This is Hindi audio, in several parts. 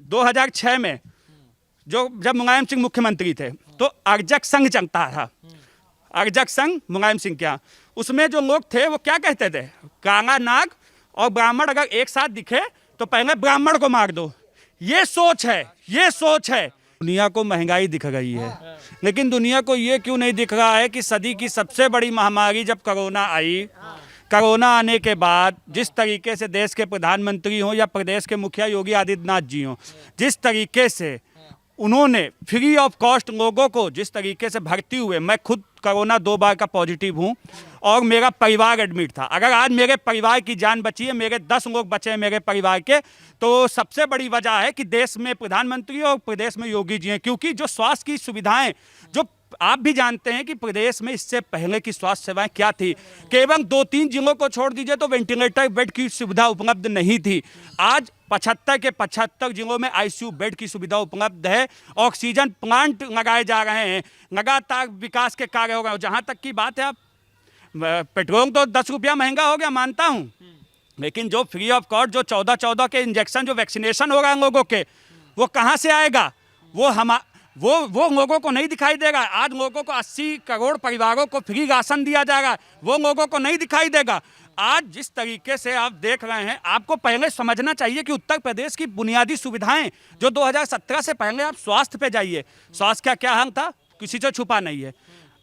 2006 में जब मुलायम सिंह मुख्यमंत्री थे तो अर्जक संघ चलता था, अर्जक संघ मुलायम सिंह क्या, उसमें जो लोग थे वो क्या कहते थे, काला नाग और ब्राह्मण अगर एक साथ दिखे तो पहले ब्राह्मण को मार दो। ये सोच है, ये सोच है। दुनिया को महंगाई दिख रही है, लेकिन दुनिया को ये क्यों नहीं दिख रहा है कि सदी की सबसे बड़ी महामारी जब कोरोना आई, कोरोना आने के बाद जिस तरीके से देश के प्रधानमंत्री हों या प्रदेश के मुखिया योगी आदित्यनाथ जी हों, जिस तरीके से उन्होंने फ्री ऑफ कॉस्ट लोगों को जिस तरीके से भर्ती हुए, मैं खुद कोरोना 2 बार का पॉजिटिव हूं और मेरा परिवार एडमिट था। अगर आज मेरे परिवार की जान बची है, मेरे 10 लोग बचे हैं मेरे परिवार के, तो सबसे बड़ी वजह है कि देश में प्रधानमंत्री और प्रदेश में योगी जी हैं। क्योंकि जो स्वास्थ्य की सुविधाएं, जो आप भी जानते हैं कि प्रदेश में इससे पहले की स्वास्थ्य सेवाएं क्या थी, केवल 2-3 जिलों को छोड़ दीजिए तो वेंटिलेटर बेड की सुविधा उपलब्ध नहीं थी। आज 75 के 75 जिलों में आईसीयू बेड की सुविधा उपलब्ध है, ऑक्सीजन प्लांट लगाए जा रहे हैं, लगातार विकास के कार्य हो गए। जहाँ तक की बात है, आप पेट्रोल तो 10 रुपया महंगा हो गया मानता हूँ, लेकिन जो फ्री ऑफ कॉस्ट जो 14 के इंजेक्शन जो वैक्सीनेशन हो रहा है लोगों के, वो कहाँ से आएगा? वो लोगों को नहीं दिखाई देगा। आज लोगों को 80 करोड़ परिवारों को फ्री राशन दिया जाएगा, वो लोगों को नहीं दिखाई देगा। आज जिस तरीके से आप देख रहे हैं, आपको पहले समझना चाहिए कि उत्तर प्रदेश की बुनियादी सुविधाएं जो 2017 से पहले, आप स्वास्थ्य पे जाइए, स्वास्थ्य का क्या हाल था किसी से छुपा नहीं है।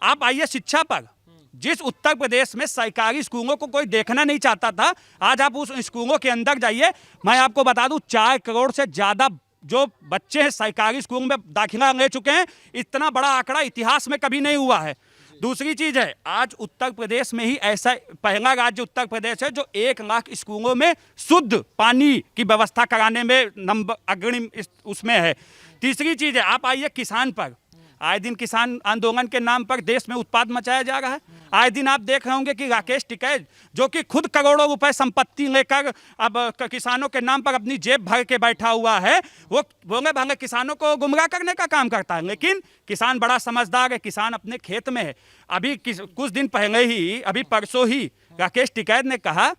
आप आइए शिक्षा पर, जिस उत्तर प्रदेश में सरकारी स्कूलों को कोई देखना नहीं चाहता था, आज आप उस स्कूलों के अंदर जाइए, मैं आपको बता दूं 4 करोड़ से ज़्यादा जो बच्चे हैं सरकारी स्कूल में दाखिला ले चुके हैं। इतना बड़ा आंकड़ा इतिहास में कभी नहीं हुआ है। दूसरी चीज़ है, आज उत्तर प्रदेश में ही ऐसा पहला राज्य उत्तर प्रदेश है जो 1 लाख स्कूलों में शुद्ध पानी की व्यवस्था कराने में नंबर अग्रणी उसमें है। तीसरी चीज़ है, आप आइए किसान पर, आए दिन किसान आंदोलन के नाम पर देश में उत्पाद मचाया जा रहा है। आए दिन आप देख रहे होंगे कि राकेश टिकैत जो कि खुद करोड़ों रुपए संपत्ति लेकर अब किसानों के नाम पर अपनी जेब भर के बैठा हुआ है, वो बोले भागे किसानों को गुमराह करने का काम करता है। लेकिन किसान बड़ा समझदार है, किसान अपने खेत में है। अभी कुछ दिन पहले ही, अभी परसों ही राकेश टिकैत ने कहा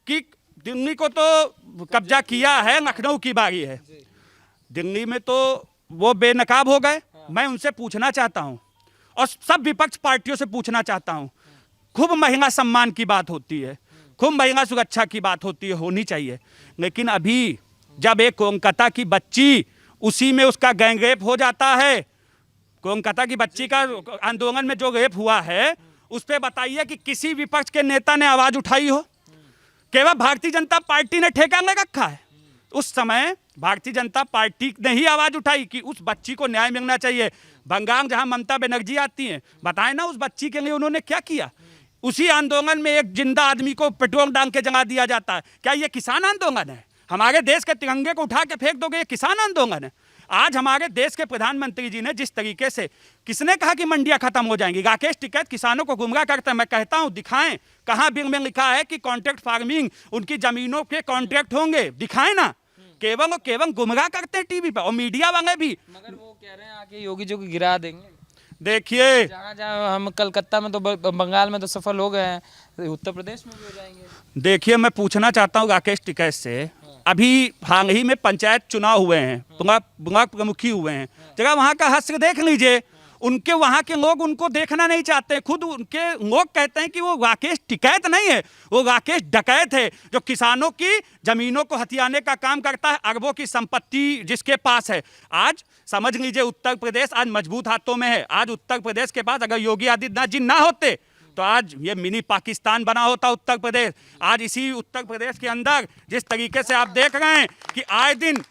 कि दिल्ली को तो कब्जा किया है, लखनऊ की बारी है। दिल्ली में तो वो बेनकाब हो गए। मैं उनसे पूछना चाहता हूं और सब विपक्ष पार्टियों से पूछना चाहता हूं, खूब महिला सम्मान की बात होती है, खूब महिला सुरक्षा की बात होती है, होनी चाहिए, लेकिन अभी जब एक कोलकाता की बच्ची, उसी में उसका गैंग रेप हो जाता है, कोलकाता की बच्ची का आंदोलन में जो रेप हुआ है, उस पर बताइए कि किसी विपक्ष के नेता ने आवाज उठाई हो? केवल भारतीय जनता पार्टी ने ठेका ले रखा है। उस समय भारतीय जनता पार्टी ने ही आवाज उठाई कि उस बच्ची को न्याय मिलना चाहिए। बंगाल जहां ममता बनर्जी आती हैं, बताएं ना उस बच्ची के लिए उन्होंने क्या किया। उसी आंदोलन में एक जिंदा आदमी को पेट्रोल डाल के जला दिया जाता है। क्या ये किसान आंदोलन है? हमारे देश के तिरंगे को उठा के फेंक दोगे, ये किसान आंदोलन है? आज हमारे देश के प्रधानमंत्री जी ने जिस तरीके से, किसने कहा कि मंडियां खत्म हो जाएंगी? राकेश टिकैत किसानों को गुमराह करते हैं। मैं कहता हूं दिखाएं, कहां बिल में लिखा है कि कॉन्ट्रैक्ट फार्मिंग, उनकी जमीनों के कॉन्ट्रैक्ट होंगे, दिखाएं ना। केवल गुमराह करते हैं टीवी पर, और मीडिया वाले भी। मगर वो कह रहे हैं आके योगी जी को गिरा देंगे। देखिए, जहाँ हम कलकत्ता में तो, बंगाल में तो सफल हो गए हैं, उत्तर प्रदेश में भी हो जाएंगे। देखिए, मैं पूछना चाहता हूँ राकेश टिकैत से, अभी हाल ही में पंचायत चुनाव हुए हैं, ब्लॉक प्रमुखी हुए हैं, जरा वहाँ का हश्र देख लीजिए। उनके वहाँ के लोग उनको देखना नहीं चाहते। खुद उनके लोग कहते हैं कि वो राकेश टिकैत नहीं है, वो राकेश डकैत है, जो किसानों की जमीनों को हथियाने का काम करता है, अरबों की संपत्ति जिसके पास है। आज समझ लीजिए, उत्तर प्रदेश आज मजबूत हाथों में है। आज उत्तर प्रदेश के पास अगर योगी आदित्यनाथ जी ना होते तो आज ये मिनी पाकिस्तान बना होता उत्तर प्रदेश। आज इसी उत्तर प्रदेश के अंदर जिस तरीके से आप देख रहे हैं कि आए दिन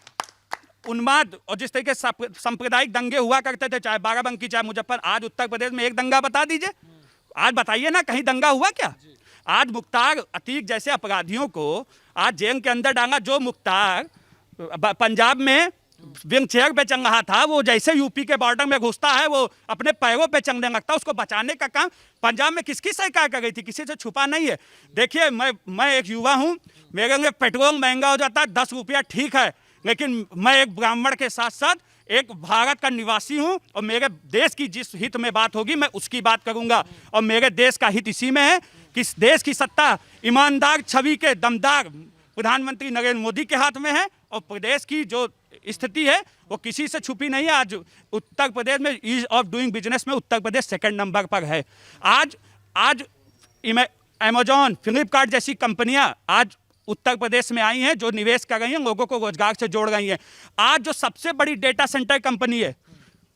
उन्माद और जिस तरीके से सांप्रदायिक दंगे हुआ करते थे, चाहे बाराबंकी चाहे मुजफ्फर, आज उत्तर प्रदेश में एक दंगा बता दीजिए, आज बताइए ना कहीं दंगा हुआ क्या? आज मुख्तार अतीक जैसे अपराधियों को आज जेल के अंदर डाला। जो मुख्तार पंजाब में व्हील चेयर पे चल रहा था, वो जैसे यूपी के बॉर्डर में घुसता है, वो अपने पैरों पे चलने लगता है। उसको बचाने का काम पंजाब में किसकी सरकार कर रही थी? किसी से छुपा नहीं है। देखिए, मैं एक युवा हूँ, मेरे लिए पेट्रोल महंगा हो जाता है, 10 रुपया ठीक है, लेकिन मैं एक ब्राह्मण के साथ साथ एक भारत का निवासी हूं, और मेरे देश की जिस हित में बात होगी मैं उसकी बात करूंगा। और मेरे देश का हित इसी में है कि इस देश की सत्ता ईमानदार छवि के दमदार प्रधानमंत्री नरेंद्र मोदी के हाथ में है, और प्रदेश की जो स्थिति है वो किसी से छुपी नहीं है। आज उत्तर प्रदेश में ईज ऑफ डूइंग बिजनेस में उत्तर प्रदेश सेकंड नंबर पर है। आज अमेजॉन, फ्लिपकार्ट जैसी कंपनियां आज उत्तर प्रदेश में आई हैं, जो निवेश कर रही हैं, लोगों को रोजगार से जोड़ रही हैं। आज जो सबसे बड़ी डेटा सेंटर कंपनी है,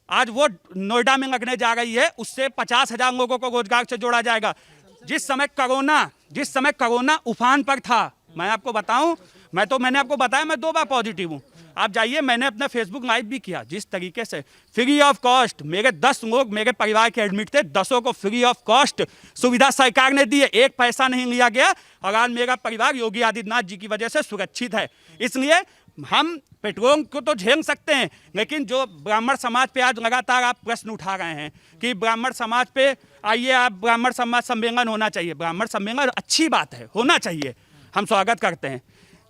आज वो नोएडा में लगने जा रही है, उससे 50,000 लोगों को रोजगार से जोड़ा जाएगा। जिस समय कोरोना उफान पर था, मैं आपको बताऊं, मैंने आपको बताया मैं 2 बार पॉजिटिव हूं। आप जाइए, मैंने अपना फेसबुक लाइव भी किया। जिस तरीके से फ्री ऑफ कॉस्ट मेरे 10 लोग मेरे परिवार के एडमिट थे, 10 को फ्री ऑफ कॉस्ट सुविधा सरकार ने दी है, 1 पैसा नहीं लिया गया। और आज मेरा परिवार योगी आदित्यनाथ जी की वजह से सुरक्षित है। इसलिए हम पेट्रोल को तो झेल सकते हैं, लेकिन जो ब्राह्मण समाज पे आज लगातार आप प्रश्न उठा रहे हैं कि ब्राह्मण समाज पे आइए, आप ब्राह्मण समाज सम्मेलन होना चाहिए। ब्राह्मण सम्मेलन अच्छी बात है, होना चाहिए, हम स्वागत करते हैं।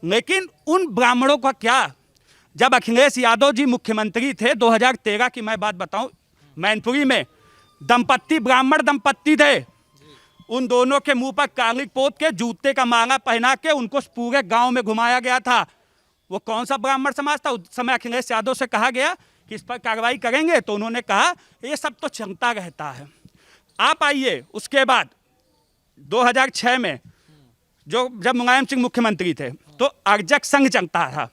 लेकिन उन ब्राह्मणों का क्या, जब अखिलेश यादव जी मुख्यमंत्री थे 2013 की मैं बात बताऊं, मैनपुरी में ब्राह्मण दंपत्ति थे, उन दोनों के मुंह पर कालिक पोत के जूते का माला पहना के उनको पूरे गांव में घुमाया गया था। वो कौन सा ब्राह्मण समाज था? उस समय अखिलेश यादव से कहा गया कि इस पर कार्रवाई करेंगे, तो उन्होंने कहा ये सब तो चलता रहता है। आप आइए, उसके बाद 2006 में जब मुलायम सिंह मुख्यमंत्री थे तो अर्जक संघ चलता था।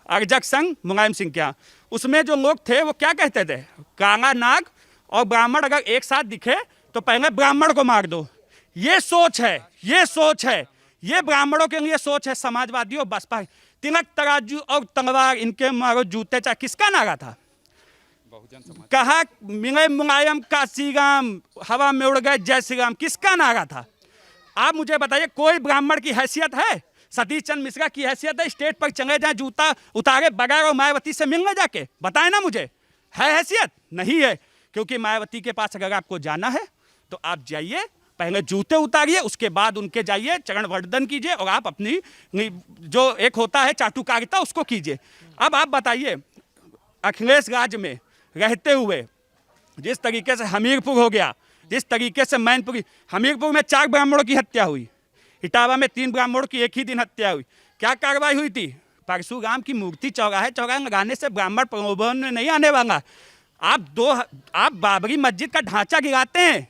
अर्जक संघ मुलायम सिंह क्या, उसमें जो लोग थे वो क्या कहते थे, काला नाग और ब्राह्मण अगर एक साथ दिखे तो पहले ब्राह्मण को मार दो। ये सोच है, ये ब्राह्मणों के लिए सोच है। समाजवादियों, बसपा, तिलक तराजू और तलवार इनके मारो जूते चाहे, किसका नारा था? कहा मिले मुलायम का श्री राम, हवा में उड़ गए जय श्री राम, किसका नारा था? आप मुझे बताइए, कोई ब्राह्मण की हैसियत है, सतीश चंद्र मिश्रा की हैसियत है, स्टेट पर चले जाए जूता उतारे बगैर और मायावती से मिलने जाके? बताए ना मुझे, है हैसियत? नहीं है। क्योंकि मायावती के पास अगर आपको जाना है तो आप जाइए, पहले जूते उतारिए, उसके बाद उनके जाइए, चरण वंदन कीजिए और आप अपनी जो एक होता है चाटुकारिता उसको कीजिए। अब आप बताइए, अखिलेश राज्य में रहते हुए जिस तरीके से हमीरपुर हो गया, जिस तरीके से मैनपुरी, हमीरपुर में 4 ब्राह्मणों की हत्या हुई, इटावा में 3 ब्राह्मणों की एक ही दिन हत्या हुई। क्या कार्रवाई हुई थी? परशुराम की मूर्ति चौराहे लगाने से ब्राह्मण प्रलोभन में नहीं आने वाला। आप बाबरी मस्जिद का ढांचा गिराते हैं,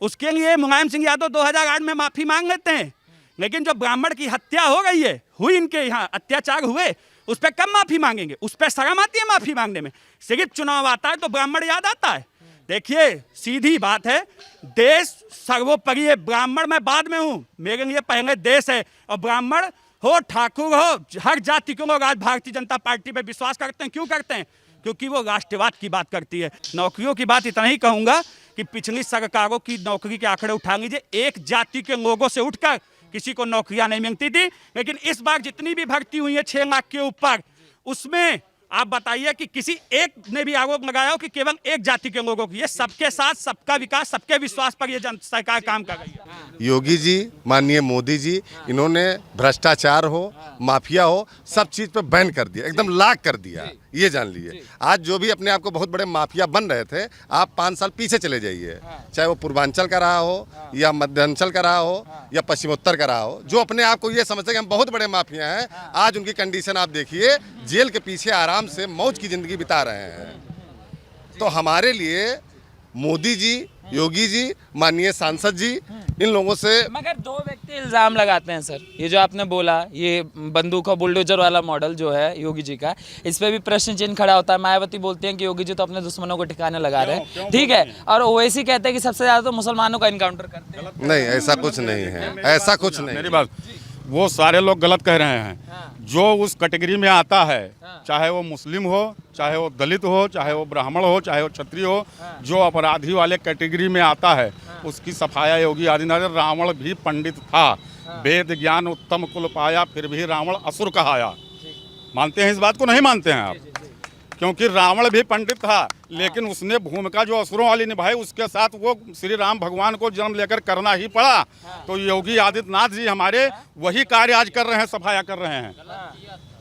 उसके लिए मुलायम सिंह यादव 2008 में माफी मांग लेते हैं, लेकिन जो ब्राह्मण की हत्या हो गई है, हुई, इनके यहाँ अत्याचार हुए, उस पर कब माफी मांगेंगे? उस पर शर्म आती है माफी मांगने में? सिर्फ चुनाव आता है तो ब्राह्मण याद आता है? देखिए, सीधी बात है, देश सर्वोपरि है, ब्राह्मण मैं बाद में हूँ, मेरे लिए पहले देश है। और ब्राह्मण हो, ठाकुर हो, हर जाति के लोग आज भारतीय जनता पार्टी पे विश्वास करते हैं। क्यों करते हैं? क्योंकि वो राष्ट्रवाद की बात करती है। नौकरियों की बात इतना ही कहूँगा कि पिछली सरकारों की नौकरी के आंकड़े उठा लीजिए, एक जाति के लोगों से उठकर किसी को नौकरियां नहीं मिलती थी। लेकिन इस बार जितनी भी भर्ती हुई है 6 लाख के ऊपर, उसमें आप बताइए कि किसी एक ने भी आरोप लगाया हो कि केवल एक जाति के लोगों की? ये सबके साथ, सबका विकास, सबके विश्वास पर ये सरकार काम कर रही है। योगी जी, माननीय मोदी जी, इन्होंने भ्रष्टाचार हो, माफिया हो, सब चीज पे बैन कर दिया, एकदम लाख कर दिया। ये जान लीजिए, आज जो भी अपने आप को बहुत बड़े माफिया बन रहे थे, आप 5 साल पीछे चले जाइए, चाहे वो पूर्वांचल का रहा हो या मध्यांचल का रहा हो या पश्चिमोत्तर का रहा हो, जो अपने आप को ये समझते हैं कि हम बहुत बड़े माफिया हैं, आज उनकी कंडीशन आप देखिए, जेल के पीछे आराम से मौज की जिंदगी बिता रहे हैं। तो हमारे लिए मोदी जी, योगी जी, माननीय सांसद जी, इन लोगों से, मगर 2 व्यक्ति इल्जाम लगाते हैं सर, ये जो आपने बोला, ये बंदूक और बुलडोजर वाला मॉडल जो है योगी जी का, इस पे भी प्रश्न चिन्ह खड़ा होता है। मायावती बोलती हैं कि योगी जी तो अपने दुश्मनों को ठिकाने लगा रहे हैं, ठीक है, और ओवैसी कहते हैं कि सबसे ज्यादा तो मुसलमानों का इनकाउंटर करते हैं। नहीं, ऐसा कुछ नहीं है, ऐसा कुछ नहीं। मेरी बात, वो सारे लोग गलत कह रहे हैं। जो उस कैटेगरी में आता है, चाहे वो मुस्लिम हो, चाहे वो दलित हो, चाहे वो ब्राह्मण हो, चाहे वो क्षत्रिय हो, जो अपराधी वाले कैटेगरी में आता है, उसकी सफाया योगी आदित्यनाथ। रावण भी पंडित था, वेद ज्ञान उत्तम कुल पाया, फिर भी रावण असुर कहाया। मानते हैं इस बात को? नहीं मानते हैं आप? क्योंकि रावण भी पंडित था, लेकिन उसने भूमिका जो असुरों वाली निभाई, उसके साथ वो श्री राम भगवान को जन्म लेकर करना ही पड़ा। तो योगी आदित्यनाथ जी हमारे वही कार्य आज कर रहे हैं, सफाया कर रहे हैं।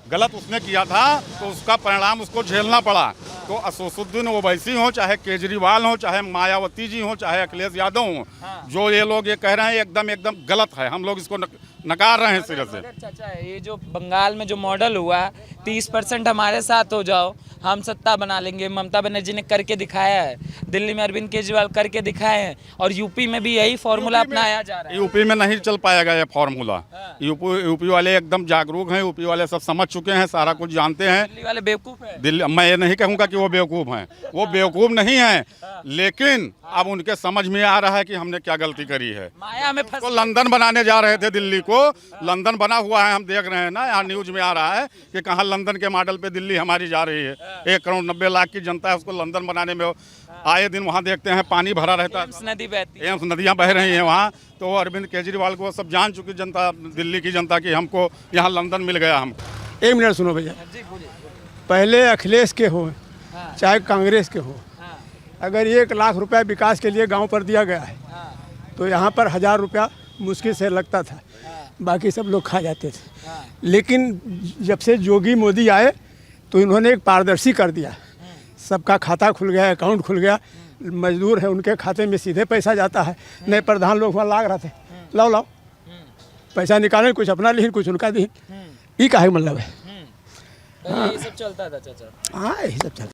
गलत उसने किया था तो उसका परिणाम उसको झेलना पड़ा। तो असदुद्दीन ओवैसी हो, चाहे केजरीवाल हो, चाहे मायावती जी हो, चाहे अखिलेश यादव हो, जो ये लोग ये कह रहे हैं एकदम एकदम गलत है। हम लोग इसको नकार रहे हैं सिरे से। चाचा ये जो बंगाल में जो मॉडल हुआ 30% हमारे साथ हो जाओ, हम सत्ता बना लेंगे, ममता बनर्जी ने करके दिखाया है, दिल्ली में अरविंद केजरीवाल करके दिखाए हैं, और यूपी में भी यही फॉर्मूला अपनाया जा रहा है। यूपी में नहीं चल पाएगा ये फॉर्मूला। यूपी वाले एकदम जागरूक हैं, यूपी वाले सब समझ चुके हैं, सारा कुछ जानते हैं। दिल्ली वाले बेवकूफ है। दिल्ली, मैं ये नहीं कहूँगा कि वो बेवकूफ़ हैं, वो बेवकूफ़ नहीं हैं, लेकिन अब उनके समझ में आ रहा है कि हमने क्या गलती करी है। माया में फंस तो लंदन बनाने जा रहे थे, दिल्ली को लंदन बना हुआ है, हम देख रहे हैं ना, यहाँ न्यूज में आ रहा है कि कहाँ लंदन के मॉडल पे दिल्ली हमारी जा रही है। 1 करोड़ 90 लाख की जनता है, उसको लंदन बनाने में आए दिन वहाँ देखते हैं पानी भरा रहता है, एम्स नदी बहती है। एम्स नदियाँ बह रही हैं वहाँ। तो अरविंद केजरीवाल को सब जान चुकी जनता, दिल्ली की जनता, कि हमको यहाँ लंदन मिल गया। हम 1 मिनट सुनो भैया, जी बोलिए। पहले अखिलेश के हो चाहे कांग्रेस के हो, अगर 1 लाख रुपया विकास के लिए गांव पर दिया गया है तो यहाँ पर 1000 रुपया मुश्किल से लगता था, बाकी सब लोग खा जाते थे। लेकिन जब से योगी मोदी आए तो इन्होंने एक पारदर्शी कर दिया, सबका खाता खुल गया, अकाउंट खुल गया, मजदूर है उनके खाते में सीधे पैसा जाता है। नए प्रधान लोग वहाँ लाग रहे थे, लाओ पैसा निकालें, कुछ अपना ली कुछ उनका दी, ये काहे मतलब है। ये सब चलता था चाचा। हाँ यही सब चलता।